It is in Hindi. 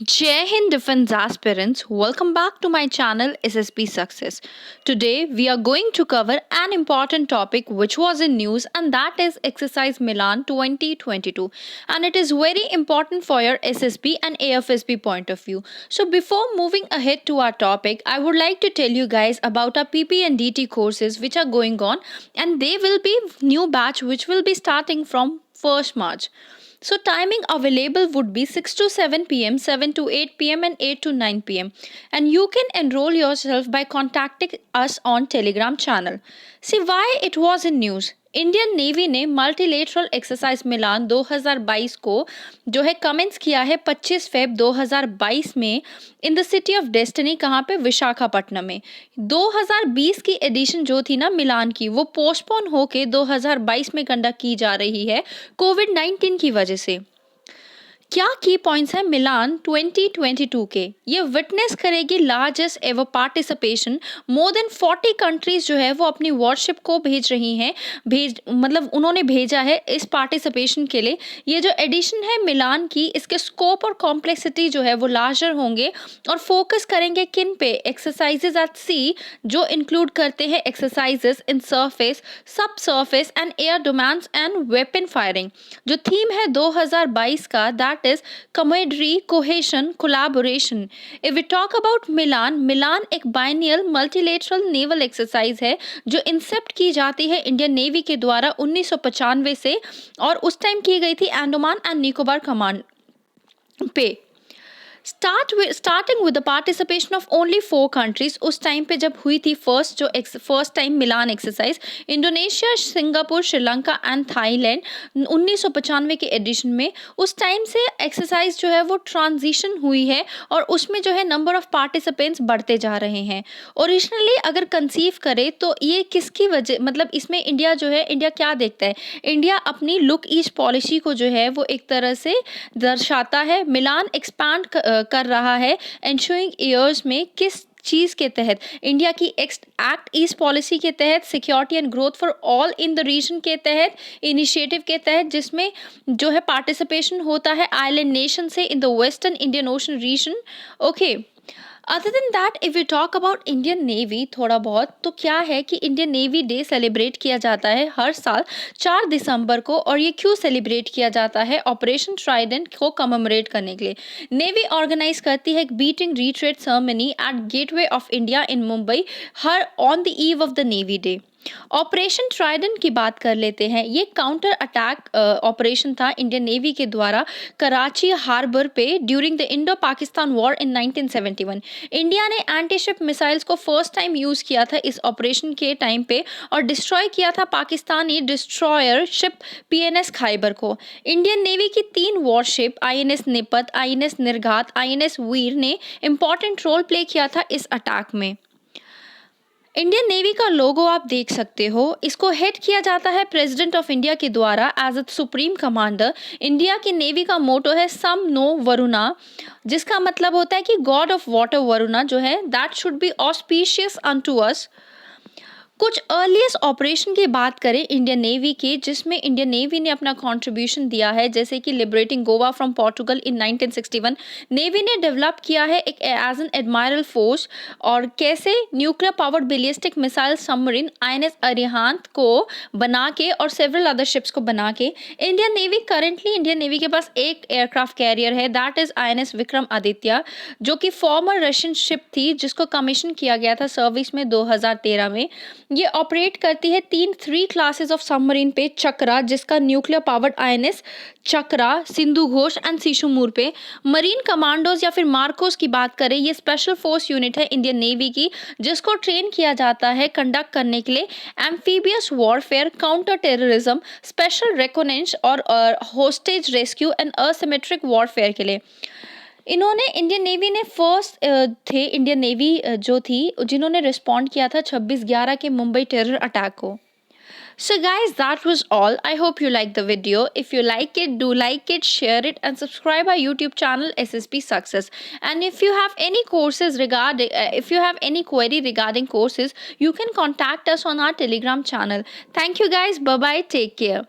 Jai Hind Defense aspirants, welcome back to my channel SSP Success. Today we are going to cover an important topic which was in news, and that is Exercise Milan 2022, and it is very important for your SSP and AFSP point of view. So before moving ahead to our topic, I would like to tell you guys about our PP and DT courses which are going on, and they will be new batch which will be starting from 1st March. So timing available would be 6 to 7 p.m., 7 to 8 p.m. and 8 to 9 p.m. And you can enroll yourself by contacting us on Telegram channel. See why it was in news. Indian navy ने मल्टीलेटरल एक्सरसाइज मिलान 2022 को जो है कमेंस किया है 25 फेब 2022 में in the city of destiny, कहाँ पे, विशाखापट्टनम में। 2020 की एडिशन जो थी ना मिलान की, वो पोस्टपोन होके 2022 में कंडक्ट की जा रही है कोविड-19 की वजह से। क्या की पॉइंट्स हैं मिलान 2022 के? ये विटनेस करेगी largest ever participation. More than 40 countries जो है वो अपनी वॉरशिप को भेज रही हैं, मतलब उन्होंने भेजा है इस पार्टिसिपेशन के लिए। ये जो एडिशन है मिलान की, इसके स्कोप और कॉम्प्लेक्सिटी जो है वो लार्जर होंगे और फोकस करेंगे किन पे? एक्सरसाइजेज एट सी, जो इंक्लूड करते हैं एक्सरसाइजेज इन सरफेस, सब surface and air domains and weapon firing. जो थीम है 2022 का, that is camaraderie, cohesion, collaboration. If we talk about मिलान एक बाइनियल मल्टीलेटरल नेवल एक्सरसाइज है जो इंसेप्ट की जाती है इंडियन नेवी के द्वारा 1995 से, और उस टाइम की गई थी अंडमान एंड निकोबार कमांड पे। Starting with the participation of only 4 countries. उस टाइम पे जब हुई थी first time Milan exercise, Indonesia, Singapore, Sri Lanka and Thailand 1995 के एडिशन में। उस टाइम से एक्सरसाइज जो है वो ट्रांजिशन हुई है और उसमें जो है नंबर ऑफ पार्टिसिपेंट्स बढ़ते जा रहे हैं। ओरिजिनली अगर कंसीव करे तो ये किसकी वजह, मतलब इसमें इंडिया जो है, इंडिया क्या देखता है? इंडिया अपनी लुक ईस्ट पॉलिसी को जो है वो एक तरह से दर्शाता है। मिलान एक्सपैंड कर रहा है एंश्योरिंग ईयर्स में किस चीज़ के तहत? इंडिया की एक्ट ईस्ट पॉलिसी के तहत, security and growth for all in the region के तहत, इनिशिएटिव के तहत, जिसमें जो है पार्टिसिपेशन होता है आइलैंड नेशन से in the western Indian Ocean region. Okay, other than that if you talk about Indian Navy थोड़ा बहुत, तो क्या है कि इंडियन नेवी डे सेलिब्रेट किया जाता है हर साल 4 दिसंबर को। और ये क्यों सेलिब्रेट किया जाता है? ऑपरेशन ट्राइडेंट को कमेमोरेट करने के लिए नेवी ऑर्गेनाइज करती है एक beating retreat ceremony eight gateway of India in Mumbai her on the eve of the navy day. Operation Trident की बात कर लेते हैं। ये काउंटर अटैक ऑपरेशन था इंडियन नेवी के द्वारा कराची हार्बर पे during the Indo Pakistan war in 1971। India ने एंटी शिप मिसाइल्स को फर्स्ट टाइम यूज़ किया था इस ऑपरेशन के टाइम पे और डिस्ट्रॉय किया था Pakistani destroyer ship PNS Khyber को। इंडियन नेवी की 3 वॉरशिप INS निपत, INS निर्घात, INS वीर ने इंपॉर्टेंट रोल प्ले किया था इस अटैक में। इंडियन नेवी का लोगो आप देख सकते हो, इसको हेड किया जाता है प्रेसिडेंट ऑफ इंडिया के द्वारा as a supreme commander. India की नेवी का मोटो है सम नो वरुणा, जिसका मतलब होता है कि गॉड ऑफ वाटर वरुणा जो है that should be auspicious unto अस। कुछ अर्लीस्ट ऑपरेशन की बात करें इंडियन नेवी की, जिसमें इंडियन नेवी ने अपना कंट्रीब्यूशन दिया है, जैसे कि liberating Goa from Portugal in 1961। Navy ने डेवलप किया है एक एज एन एडमायरल फोर्स, और कैसे nuclear powered ballistic missile submarine INS Arihant को बना के और सेवरल अदर शिप्स को बना के। इंडियन नेवी के पास एक एयरक्राफ्ट कैरियर है, that is INS Vikram Aditya, जो कि फॉर्मर रशियन शिप थी जिसको कमीशन किया गया था सर्विस में 2013 में। ये ऑपरेट करती है 3 क्लासेस ऑफ सबमरीन पे। चक्रा, जिसका nuclear powered INS Chakra, Sindhughosh and Shishumar पे। मरीन कमांडोज या फिर मार्कोस की बात करें, ये स्पेशल फोर्स यूनिट है इंडियन नेवी की, जिसको ट्रेन किया जाता है कंडक्ट करने के लिए amphibious warfare, counter terrorism, special reconnaissance और hostage rescue and asymmetric warfare के लिए। इन्होंने इंडियन नेवी ने फर्स्ट थे इंडियन नेवी जो थी जिन्होंने रिस्पॉन्ड किया था 26/11 के मुंबई टेरर अटैक को। So guys, that was all. I hope you liked the video. If you like it, do like it, share it and subscribe our YouTube channel SSP Success. And if you have any courses if you have any query regarding courses, you can contact us on our Telegram channel. Thank you guys. Bye bye. Take care.